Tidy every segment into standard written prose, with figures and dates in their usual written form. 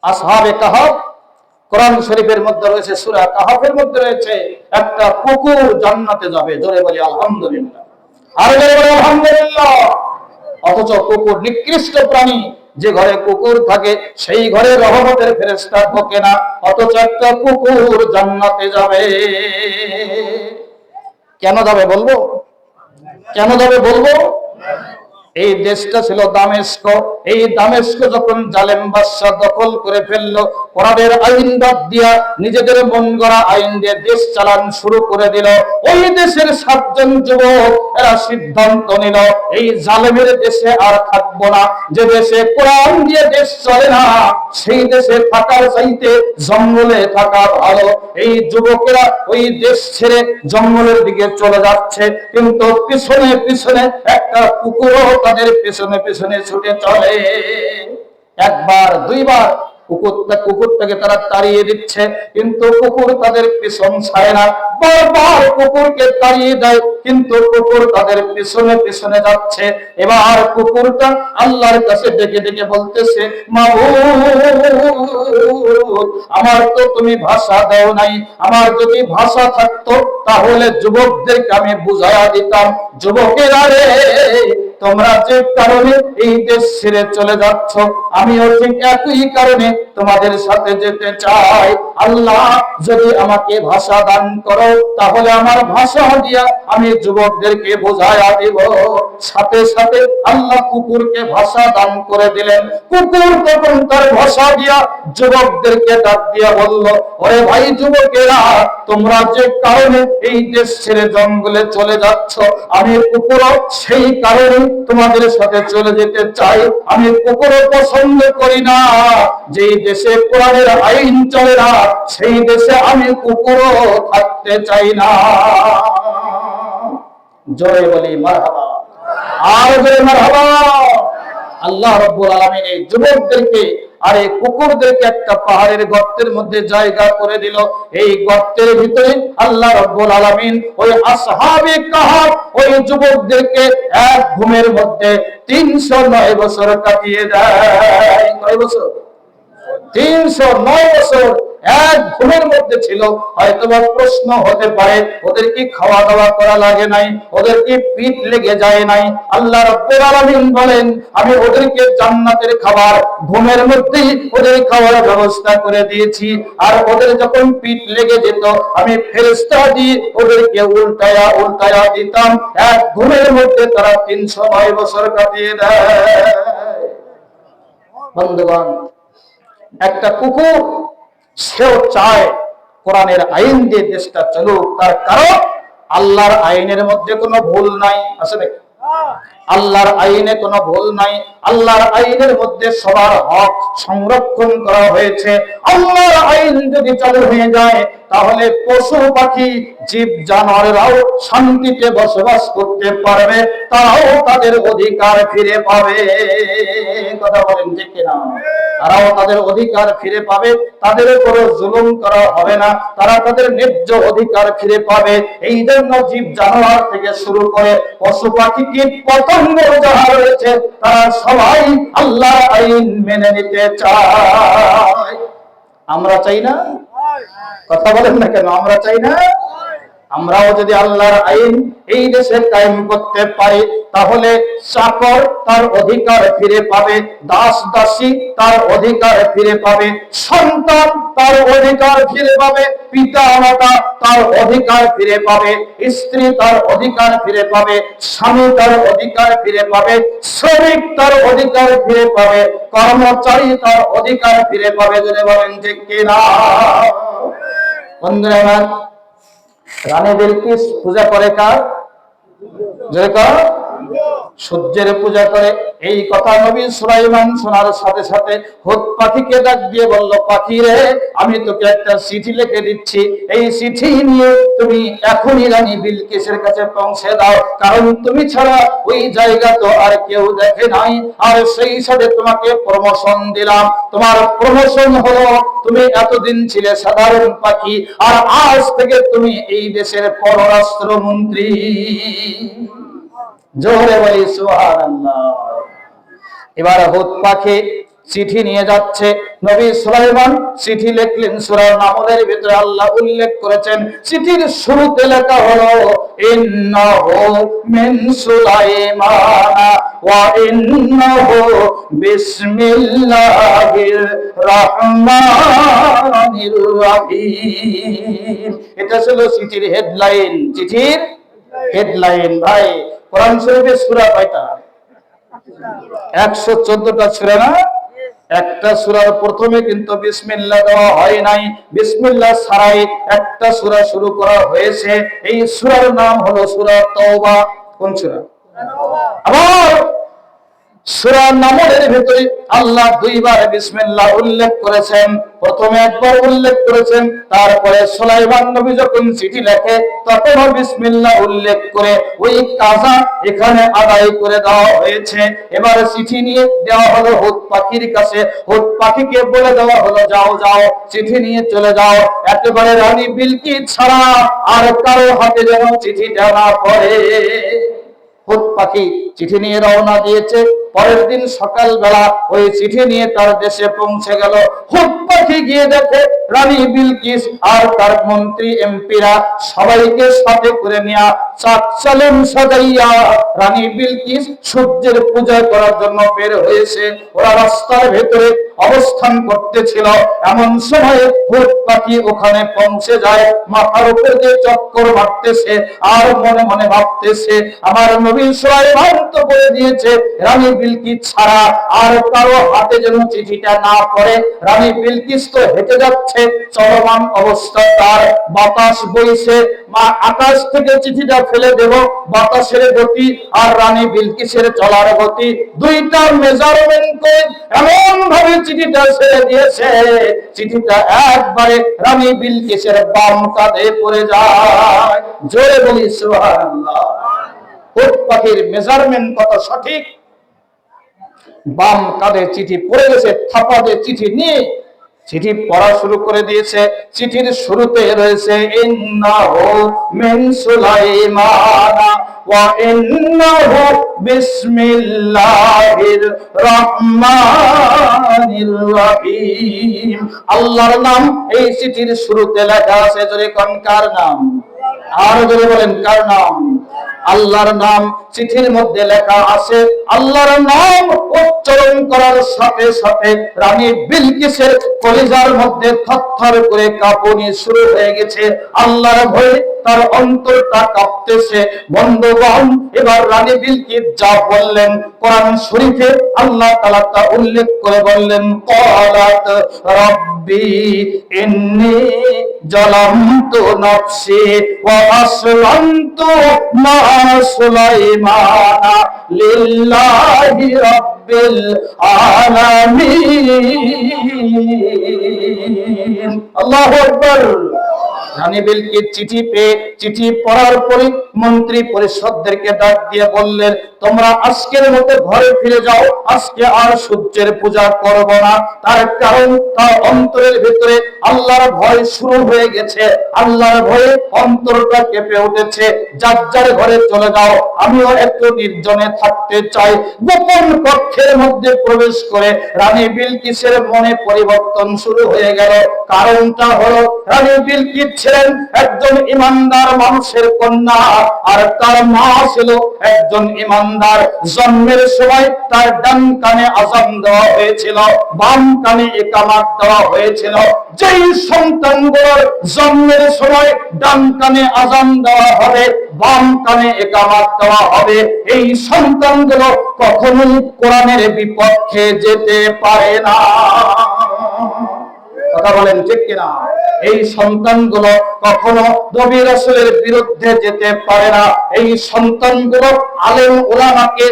আসহাবে কাহাফ, কোরআন শরীফের মধ্যে রয়েছে, সূরা কাহাফের মধ্যে রয়েছে একটা কুকুর জান্নাতে যাবে। জোরে বলি আলহামদুলিল্লাহ, আর জোরে বলি আলহামদুলিল্লাহ। অথচ কুকুর নিকৃষ্ট প্রাণী, যে ঘরে কুকুর থাকে সেই ঘরে রহমতের ফেরেশতা ঢোকে না, অথচ একটা কুকুর জান্নাতে যাবে। কেন যাবে বলবো? কেন যাবে বলবো? এই দেশটা ছিল দামেস্ক। এই দামেস্ক যখন জালেম বাদশা দখল করে ফেললো, কোরআনের আইন বাদ দিয়া নিজেদের মন গড়া আইন দিয়ে দেশ চালান শুরু করে দিল। ওই দেশের 7 জন যুবক এরা সিদ্ধান্ত নিল, এই জালেমের দেশে আর থাকবো না। যে দেশে কোরআন দিয়ে দেশ চলে না সেই দেশে থাকার চাইতে জঙ্গলে থাকা ভালো। এই যুবকেরা ওই দেশ ছেড়ে জঙ্গলের দিকে চলে যাচ্ছে, কিন্তু পিছনে পিছনে একটা কুকুরও তাদের পেছনে পেছনে ছুটে চলে। একবার দুইবার কুকুরটাকে তারা তাড়িয়ে দিচ্ছে, কিন্তু কুকুর তাদের পিছন ছাড়ে না। বারবার কুকুরকে তাড়িয়ে দেয়, কিন্তু কুকুর তাদের পিছনে পিছনে যাচ্ছে। এবার কুকুরটা আল্লাহর কাছে ডেকে ডেকে বলতেছে, মাবুদ, আমার তো তুমি ভাষা দাও নাই। আমার যদি ভাষা থাকতো তাহলে যুবকদেরকে আমি বুঝাইয়া দিতাম, যুবকেরা রে, তোমরা যে কারণে এই দেশ ছেড়ে চলে যাচ্ছ, আমিও ঠিক একই কারণে তোমাদের সাথে যেতে চাই। আল্লাহ যদি আমাকে ভাষা দান করো তাহলে আমার ভাষা দিয়া আমি যুবকদেরকে বোঝায়া দিব। সাথে সাথে আল্লাহ কুকুরকে ভাষা দান করে দিলেন। কুকুর তখন তার ভাষা দিয়া যুবকদেরকে ডাক দিয়া বলল, ওরে ভাই যুবকেরা, তোমরা যে কারণে এই দেশ ছেড়ে জঙ্গলে চলে যাচ্ছ, আমি কুকুরও সেই কারণে তোমাদের সাথে চলে যেতে চাই। আমি কুকুরও পছন্দ করি না। যেই দেশে কোরআনের আইন চলে না সেই দেশে আমি কুকুরও থাকতে চাই না। জোরে বলি মারহাবা, আর জোরে মারহাবা। আল্লাহ রাব্বুল আলামিন এই যুবকদেরকে আর এই কুকুরদেরকে একটা পাহাড়ের গর্তের মধ্যে জায়গা করে দিল। এই গর্তের ভিতরে আল্লাহ রাব্বুল আলামিন ওই আসহাবে কাহাফ ওই যুবকদেরকে এক ঘুমের মধ্যে 309 বছর কাটিয়ে দেয়। কয় বছর? 309 বছর এক ঘুমের মধ্যে ছিল। হয়তো প্রশ্ন হতে পারে, ওদের কি খাওয়া দাওয়া করা লাগে নাই? ওদের কি পিঠ লেগে যায় নাই? আল্লাহ রাব্বুল আলামিন বলেন, আমি ওদেরকে জান্নাতের খাবার ঘুমের মধ্যেই ওদের খাওয়ার ব্যবস্থা করে দিয়েছি। আর ওদের যখন পিঠ লেগে যেত আমি ফেরেশতা দিয়ে ওদেরকে উল্টায়া উল্টায়া দিতাম। এক ঘুমের মধ্যে তারা 309 বছর কাটিয়ে দেয়। বন্ধুগণ, একটা কুকুর সেও চায় কোরআনের আইন দিয়ে দেশটা চলুক। তার কারণ আল্লাহর আইনের মধ্যে কোনো ভুল নাই। আসলে আল্লাহর আইনে কোনো ভুল নাই। আল্লাহর আইনের মধ্যে সবার হক সংরক্ষণ করা হয়েছে। আল্লাহর আইন যদি চালু হয়ে যায় তাহলে পশু পাখি জীব জানোয়ারেরাও শান্তিতে বসবাস করতে পারবে, তারাও তাদের অধিকার ফিরে পাবে। কথা বলেন ঠিক কিনা? তারাও তাদের অধিকার ফিরে পাবে, তাদের উপরে জুলুম করা হবে না, তারা তাদের ন্যায্য অধিকার ফিরে পাবে। এই জন্য জীব জানোয়ার থেকে শুরু করে পশু পাখি কীট পতঙ্গ যারা রয়েছে তারা সবাই আল্লাহর আইন মেনে নিতে চায়। আমরা চাই না? কথা বলেন না কেন? আমরা চাই না? আমরাও যদি আল্লাহর আইন এই দেশে কায়েম করতে পারি তাহলে চাকর তার অধিকার ফিরে পাবে, দাস দাসী তার অধিকার ফিরে পাবে, সন্তান তার অধিকার ফিরে পাবে, পিতা মাতা তার অধিকার ফিরে পাবে, স্ত্রী তার অধিকার ফিরে পাবে, স্বামী তার অধিকার ফিরে পাবে, শ্রমিক তার অধিকার ফিরে পাবে, কর্মচারী তার অধিকার ফিরে পাবে। যদি বলেন ঠিক কিনা? বন্ধুরা আমার, রানী বিলকিস পূজা করে কার? সূর্যের পূজা করে। এই কথা নবী সুলাইমান শোনার সাথে সাথে হুদ পাখিকে ডাক দিয়ে বলল, পাখি রে, আমি তোকে একটা চিঠি লিখে দিচ্ছি, এই চিঠি নিয়ে তুমি এখনই রানী বিলকিসের কাছে পৌঁছে দাও, কারণ তুমি ছাড়া ওই জায়গা তো আর কেউ দেখে নাই। আর সেই সাথে তোমাকে প্রমোশন দিলাম। তোমার প্রমোশন হলো, তুমি এতদিন ছিলে সাধারণ পাখি, আর আজ থেকে তুমি এই দেশের পররাষ্ট্র মন্ত্রী। জোরে বলি সুবহানাল্লাহ। এবার হুদ পাখি চিঠি নিয়ে যাচ্ছে। নবী সুলাইমান চিঠি লিখলেন। সূরা নামলের ভিতরে আল্লাহ উল্লেখ করেছেন, চিঠির শুরুতে লেখা হলো ইন্নাহু মিন সুলাইমান ওয়া ইন্নাহু বিসমিল্লাহির রহমানির রহিম। এটা ছিল চিঠির হেডলাইন। চিঠির হেডলাইন। ভাই, কোরআন শরীফের সূরা কয়টা? 114টা সূরা না? একটা সূরার প্রথমে কিন্তু বিসমিল্লাহ দেওয়া হয় নাই, বিসমিল্লাহ ছাড়াই একটা সূরা শুরু করা হয়েছে। এই সূরার নাম হলো সূরা তাওবা। কোন সূরা? আবার সূরা নামলের ভিতরে আল্লাহ দুইবার বিসমিল্লাহ উল্লেখ করেছেন। প্রথমে একবার উল্লেখ করেছেন, তারপরে সুলাইমান নবী যখন চিঠি লেখে তখনও বিসমিল্লাহ উল্লেখ করে ওই কাজা এখানে আদায় করে দেওয়া হয়েছে। এবার চিঠি নিয়ে দেওয়া হলো হুদ পাখির কাছে। হুদ পাখিকে বলে দেওয়া হলো, যাও যাও, চিঠি নিয়ে চলে যাও, একেবারে রানী বিলকিস ছাড়া আর কারো হাতে যেন চিঠিটা না পড়ে। হুদ পাখি চিঠি নিয়ে রওনা দিয়েছে। পরের দিন সকালবেলা ওই চিঠি নিয়ে তার দেশে পৌঁছে গেল। হুদ পাখি গিয়ে দেখে রানী বিলকিস আর তার মন্ত্রী এমপিরা সবাইকে সাথে করে নিয়ে চাকচালেন সাজাইয়া রানী বিলকিস সূর্যের পূজা করার জন্য বের হয়েছে। ওরা রাস্তার ভেতরে অবস্থান করতেছিল। এমন সময় হুদ পাখি ওখানে পৌঁছে যায়। মাথার উপর দিয়ে চক্কর মারতেছে আর মনে মনে ভাবতেছে, আমার নবী সুলাইমান তো বলে দিয়েছে রানী বিলকিস ছাড়া আর কারো হাতে যেন চিঠিটা না পড়ে। রানী বিলকিস তো হেঁটে যাচ্ছে, চলমান অবস্থা তার, বাতাস বইছে, মা আকাশ থেকে চিঠিটা ফেলে দেব, বাতাসের গতি আর রানী বিলকিসের চলার গতি দুইটা মেজারমেন্ট করে এমন ভাবে চিঠিটা ছেড়ে দিয়েছে, চিঠিটা একবারে রানী বিলকিসের বাম কাঁধে পড়ে যায়। জোরে বলি সুবহানাল্লাহ। হুদ পাখির মেজারমেন্ট কত সঠিক! বাম কাঁধে চিঠি পড়ে গেছে। থাপা দিয়ে চিঠি নিয়ে চিঠি পড়া শুরু করে দিয়েছে। চিঠির শুরুতে রয়েছে ইন্নাহু মিন সুলাইমান ওয়া ইন্নাহু বিসমিল্লাহির রহমানির রহিম। আল্লাহর নাম এই চিঠির শুরুতে লেখা আছে। জোরে কোন কার নাম? আর জোরে বলেন কার নাম? আল্লাহর নাম চিঠির মধ্যে লেখা আছে। আল্লাহর নাম উচ্চারণ করার সাথে সাথে রানী বিলকিসের কলিজার মধ্যে থরথর করে কাঁপুনি শুরু হয়ে গেছে। আল্লাহর ভয়ে তার অন্তরটা কাঁপতেছে। বন্ধুগণ, এবার রানী বিলকিস যা বললেন কোরআন শরীফে আল্লাহ তাআলা তা উল্লেখ করে বললেন, ক্বালাত রাব্বি ইন্নী জালামতু নাফসি ওয়া আসলামতু মা সুলাইমান লিল্লাহি রাব্বিল আলামিন। আল্লাহু আকবার। রানী বিলকিস চিঠি পেয়ে চিঠি পড়ার পরে মন্ত্রী পরিষদদেরকে ডাক দিয়ে বললেন, তোমরা আজকের মতো ঘরে ফিরে যাও, আজকে আর সূর্যের পূজা করব না। তার কারণ তার অন্তরের ভিতরে আল্লাহর ভয় শুরু হয়ে গেছে। আল্লাহর ভয়ে অন্তরটা কেঁপে উঠেছে। যার যার ঘরে চলে যাও, আমিও একটু নির্জনে থাকতে চাই। গোপন কক্ষের মধ্যে প্রবেশ করে রানী বিলকিসের মনে পরিবর্তন শুরু হয়ে গেল। কারণটা হলো রানী বিলকিস ছিলেন একজন ইমানদার মানুষের কন্যা, আর তার মা ছিল একজন ইমানদার। জন্মের সময় তার ডান কানে আযান দেওয়া হয়েছিল, বাম কানে ইকামত দেওয়া হয়েছিল। যেই সন্তানগুলোর জন্মের সময় ডান কানে আযান দেওয়া হবে, বাম কানে ইকামত দেওয়া হবে, এই সন্তানগুলো কখনোই কোরআনের বিপক্ষে যেতে পারে না। কথা বলেন ঠিক কিনা? এই সন্তানগুলো কখনো নবী রাসূলের বিরুদ্ধে যেতে পারে না। এই সন্তানগুলো আলেম উলামাকে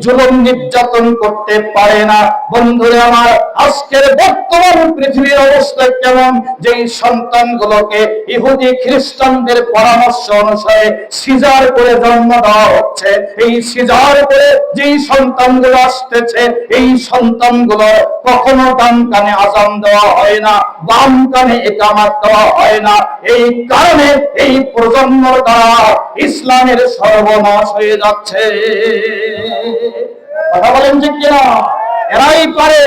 জুলুম নির্যাতন করতে পারে না। বন্ধুরা আমার, আজকের বর্তমান পৃথিবীর অবস্থা কেমন? যেই সন্তানগুলোকে ইহুদি খ্রিস্টানদের পরামর্শ অনুসারে সিজার করে জন্ম দেওয়া হচ্ছে, এই সিজার করে যেই সন্তানগুলো আসতেছে, এই সন্তানগুলো কখনো ডান কানে আযান দেওয়া হয় না, বাম কানে ইকামত দেওয়া হয় না। এই কারণে এই প্রজন্মের দ্বারা ইসলামের সর্বনাশ হয়ে যাচ্ছে। কথা বলেন ঠিক কিনা? এরাই পারে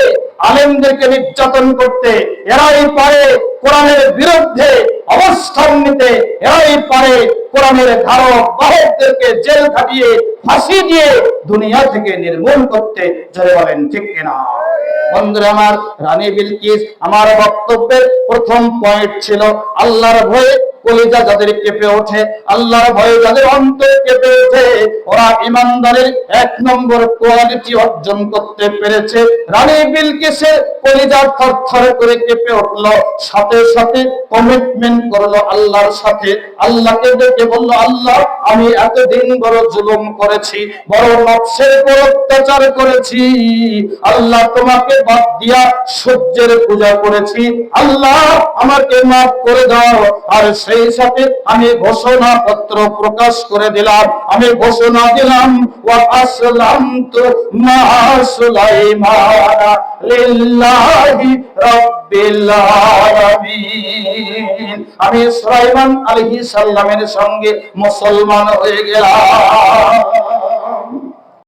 আলেমদেরকে নির্যাতন করতে, এরাই পারে কোরআনের বিরুদ্ধে অবস্থান নিতে, এরাই পারে কোরআনের ধারক বাহকদেরকে জেল খাটিয়ে ফাঁসি দিয়ে দুনিয়া থেকে নির্মূল করতে। জোরে বলেন ঠিক কিনা? বন্ধুরা আমার, রানী বিলকিস, আমার বক্তব্যের প্রথম পয়েন্ট ছিল আল্লাহর ভয়ে কলিজা যাদের কেঁপে ওঠে, আল্লাহর ভয়ে যাদের অন্তর কেঁপে ওঠে, ওরা ইমানদারের 1 নম্বর কোয়ালিটি অর্জন করতে পেরেছে। রানী বিলকিসের কলিজা থরথর করে কেঁপে উঠলো, সাথে সাথে কমিটমেন্ট করলো আল্লাহর সাথে। আল্লাহকে ডেকে বলল, আল্লাহ, আমি এতদিন বড় জুলুম করেছি, বড় নফসের উপর অত্যাচার করেছি, আল্লাহ তোমাকে বাদ দিয়া সূর্যের পূজা করেছি, আল্লাহ আমাকে মাফ করে দাও। আর সেই সাথে আমি ঘোষণা পত্র প্রকাশ করে দিলাম, আমি ঘোষণা দিলাম, ওয়া আসলামতু মা সুলাইমান লিল্লাহি রাব্বিল আলামিন। আমি সুলাইমান আলাইহিস সালামের সঙ্গে মুসলমান হয়ে গেলাম।